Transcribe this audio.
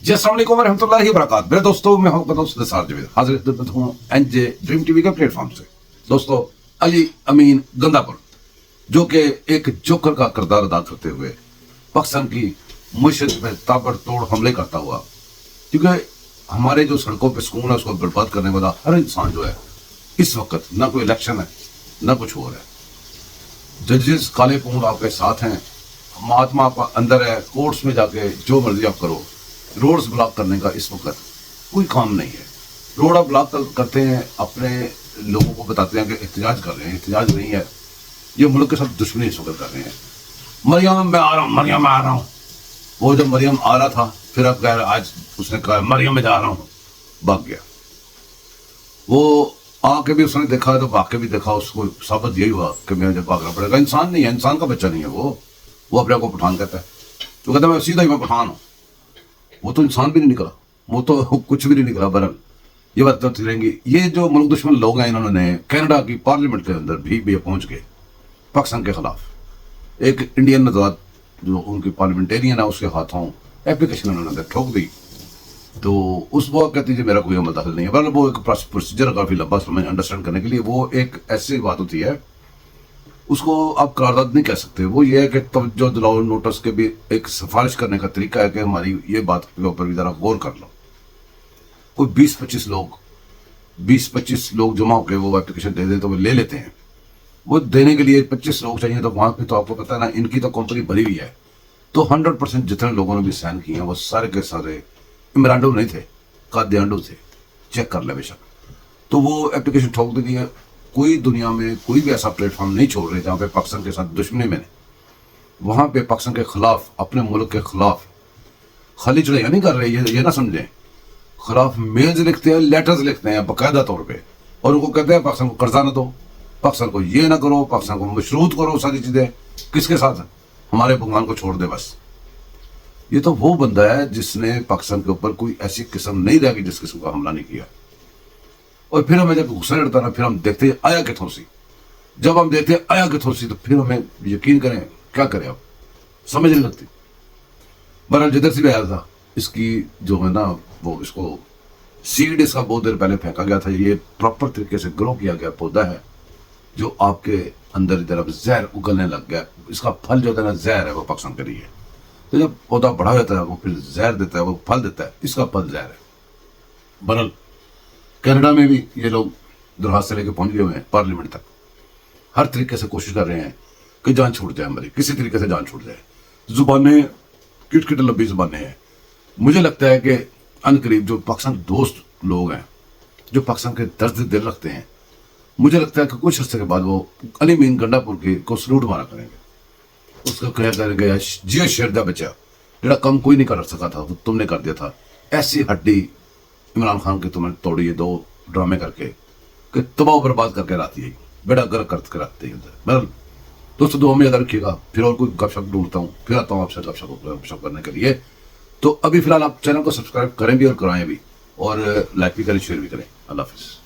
जी अस्सलाम वालेकुम रहमतुल्लाहि व बरकातहू। मेरे दोस्तों, मैं हूं दोस्त निसार जावेद, हाजिर खिदमत हूं एनजे ड्रीम टीवी के प्लेटफॉर्म से। दोस्तों, अली अमीन गंदापुर जो कि एक जोकर का किरदार अदा करते हुए पाकिस्तान की मुशत में ताबड़तोड़ हमले करता हुआ, क्योंकि हमारे जो सड़कों पे सुकून है उसको बर्बाद करने वाला हर इंसान जो है इस वक्त ना कोई इलेक्शन है ना कुछ और है। जजेस काले पूंड आपके साथ हैं, महात्मा आपका अंदर है, कोर्ट्स में जाके जो मर्जी आप करो। रोड्स ब्लॉक करने का इस वक्त कोई काम नहीं है। रोड आप ब्लॉक करते हैं, अपने लोगों को बताते हैं कि एहतजाज कर रहे हैं, एहतजाज नहीं है, ये मुल्क के साथ दुश्मनी इस वक्त कर रहे हैं। मरियम मैं आ रहा हूँ, मरियम मैं आ रहा हूँ। वो जब मरियम आ रहा था फिर अब कह रहा, आज उसने कहा मरियम में जा रहा हूँ, भाग गया। वो आके भी उसने देखा तो भाग के भी देखा, उसको साबित यही हुआ कि मुझे भागना पड़ेगा। इंसान नहीं है, इंसान का बच्चा नहीं है वो अपने आप को पठान कहता है। तो कहता है मैं सीधा ही मैं पठान हूँ। वो तो इंसान भी नहीं निकला, वो तो कुछ भी नहीं निकला। बरल ये बात तो रहेंगी। ये जो मुल्क दुश्मन लोग हैं, इन्होंने कनाडा की पार्लियामेंट के अंदर भी पहुंच गए पाकिस्तान के खिलाफ। एक इंडियन नजाद जो उनकी पार्लियामेंटेरियन है उसके हाथों एप्लीकेशन उन्होंने ठोक दी। तो उस वो कहती है मेरा कोई अमल दाखिल नहीं है। बरल वो एक प्रोसीजर काफी लंबा समझ अंडरस्टैंड करने के लिए, वो एक ऐसी बात होती है उसको आप करारदाद नहीं कह सकते। वो ये है कि तवज्जो दिलाओ, नोटिस के भी एक सिफारिश करने का तरीका है कि हमारी ये बात के ऊपर भी जरा गौर कर लो। कोई 20-25 लोग जमा होकर वो एप्लीकेशन दे दें तो वो ले लेते हैं। वो देने के लिए 25 लोग चाहिए, तो वहां पे तो आपको पता है ना, इनकी तो कंपनी भरी हुई है। तो 100% जितने लोगों ने भी साइन किए हैं वो सारे के सारे इमरानडो नहीं थे, कादियांडो थे। चेक कर ले बेशक। तो वो एप्लीकेशन ठोक दी है। कोई दुनिया में कोई भी ऐसा प्लेटफॉर्म नहीं छोड़ रहे जहाँ पे पाकिस्तान के साथ दुश्मनी में वहां पे पाकिस्तान के खिलाफ, अपने मुल्क के खिलाफ खाली चढ़ाइयाँ नहीं कर रहे। ये ना समझें, खिलाफ मेल्स लिखते हैं, लेटर्स लिखते हैं बाकायदा तौर पे, और उनको कहते हैं पाकिस्तान को कर्जा ना दो, पाकिस्तान को ये ना करो, पाकिस्तान को मशरूत करो। सारी चीजें किसके साथ? हमारे भगवान को छोड़ दे बस। ये तो वो बंदा है जिसने पाकिस्तान के ऊपर कोई ऐसी किस्म नहीं रह गई जिस किस्म का हमला नहीं किया। और फिर हमें जब गुस्सा चढ़ता ना, फिर हम देखते हैं आया के थोसी। जब हम देखते हैं आया के थोसी तो फिर हमें यकीन करें क्या करें, अब समझ नहीं लगती। बहरहाल जिधर से भी आया था, इसकी जो है ना वो इसको सीड इसका बहुत देर पहले फेंका गया था। ये प्रॉपर तरीके से ग्रो किया गया पौधा है जो आपके अंदर तरफ जहर उगलने लग गया। इसका फल जो है ना जहर है, वो पाकिस्तान के लिए। तो जब पौधा बड़ा होता है वो फिर जहर देता है, वो फल देता है, इसका फल जहर है। बहरहाल कनाडा में भी ये लोग दरखास्त से लेके पहुंच गए हुए हैं पार्लियामेंट तक। हर तरीके से कोशिश कर रहे हैं कि जान छूट जाए हमारी, किसी तरीके से जान छूट जाए। जुबानें किट लंबी जुबानें हैं। मुझे लगता है कि अनकरीब जो पाकिस्तान दोस्त लोग हैं, जो पाकिस्तान के दर्द दिल रखते हैं, मुझे लगता है कि कुछ अर्से के बाद वो अली अमीन गंडापुर के को सलूट मारा करेंगे। उसको कह करेंगे जियो शेर दा बच्चा, जेड़ा कम कोई नहीं कर सका था वो तुमने कर दिया था। ऐसी हड्डी इमरान खान की तुमने तोड़ी है 2 ड्रामे करके कि तबाह बर्बाद करके राती है, बेड़ा गर्क करके राते हैं। बहरहाल दोस्तों, दुआ में याद रखिएगा। फिर और कोई गपशप ढूंढता हूँ, फिर आता हूँ आपसे गपशप करने के लिए। तो अभी फिलहाल आप चैनल को सब्सक्राइब करें भी और कराएं भी, और लाइक भी करें, शेयर भी करें। अल्लाह हाफिज़।